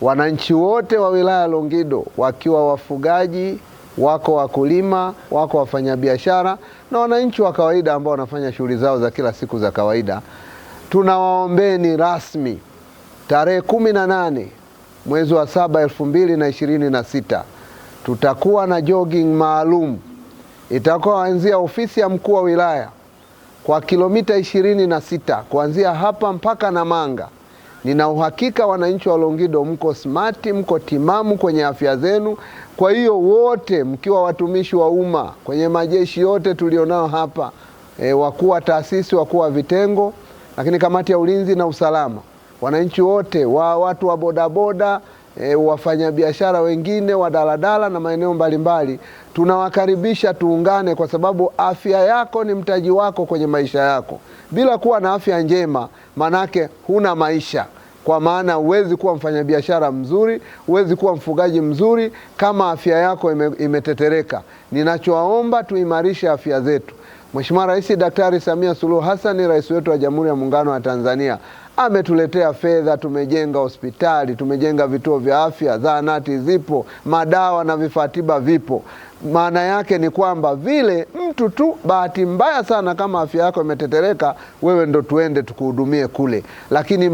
wananchi wote wa wilaya Longido, wakiwa wafugaji, wako wakulima, wako wafanyabiashara na wananchi wa kawaida ambao wanafanya shughuli zao za kila siku za kawaida, tunawaombeni rasmi tarehe 18 mwezi wa 7 2026 tutakuwa na jogging maalum itakayoanzia ofisi ya mkuu wa wilaya kwa kilomita 26 kuanzia hapa mpaka Namanga. Nina uhakika wananchi wa Longido mko smart, mko timamu kwenye afya zenu. Kwa hiyo wote mkiwa watumishi wa umma kwenye majeshi yote tulionao hapa, wakuu wa taasisi, wakuu wa vitengo, lakini kamati ya ulinzi na usalama, wananchi wote, watu wa bodaboda, wafanyabiashara wengine wa daladala na maeneo mbalimbali, tunawakaribisha tuungane, kwa sababu afya yako ni mtaji wako kwenye maisha yako. Bila kuwa na afya njema, manake huna maisha. Kwa maana huwezi kuwa mfanyabiashara mzuri, huwezi kuwa mfugaji mzuri kama afya yako imetetereka. Ninachowaomba tuimarishe afya zetu. Mheshimiwa Rais Daktari Samia Suluhu Hassan, rais wetu wa Jamhuri ya Muungano wa Tanzania, ametuletea fedha, tumejenga hospitali, tumejenga vituo vya afya, zahanati zipo, madawa na vifaa tiba vipo. Maana yake ni kwamba vile mtu tu bahati mbaya sana kama afya yako imetetereka, wewe ndo tuende tukuhudumie kule. Lakini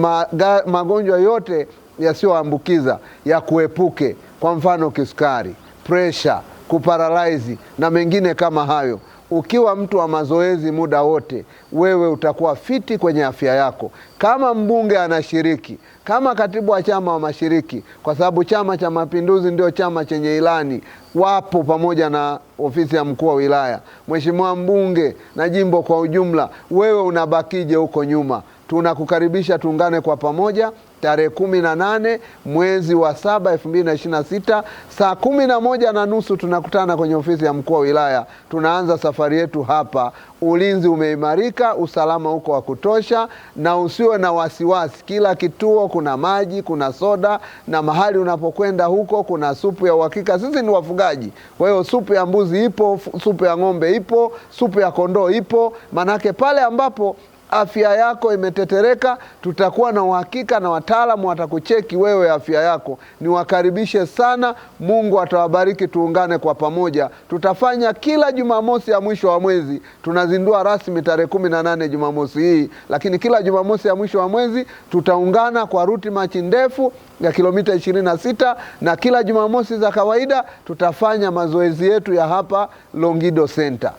magonjwa yote yasiyoambukiza ya kuepuke, kwa mfano kisukari, pressure, kuparalyze na mengine kama hayo. Ukiwa mtu wa mazoezi muda wote, wewe utakuwa fiti kwenye afya yako. Kama mbunge anashiriki, kama katibu wa chama wa mashiriki, kwa sababu Chama cha Mapinduzi ndio chama chenye ilani, wapo pamoja na ofisi ya mkuu wa wilaya, mheshimiwa mbunge na jimbo kwa ujumla, wewe unabakije huko nyuma? Tunakukaribisha tuungane kwa pamoja tarehe 18 mwezi wa 7 2026 saa 11:30 tunakutana kwenye ofisi ya mkuu wa wilaya. Tunaanza safari yetu hapa. Ulinzi umeimarika, usalama uko wa kutosha, na usiwe na wasiwasi. Kila kituo kuna maji, kuna soda, na mahali unapokwenda huko kuna supu ya uhakika. Sisi ni wafugaji, kwa hiyo supu ya mbuzi ipo, supu ya ng'ombe ipo, supu ya kondoo ipo. Manake pale ambapo afya yako imetetereka, tutakuwa na uhakika na wataalamu watakucheki wewe afya yako. Niwakaribishe sana, Mungu atawabariki, tuungane kwa pamoja. Tutafanya kila Jumamosi ya mwisho wa mwezi, tunazindua rasmi tarehe 18 Jumamosi hii, lakini kila Jumamosi ya mwisho wa mwezi tutaungana kwa route march ndefu ya kilomita 26, na kila Jumamosi za kawaida tutafanya mazoezi yetu ya hapa Longido Center.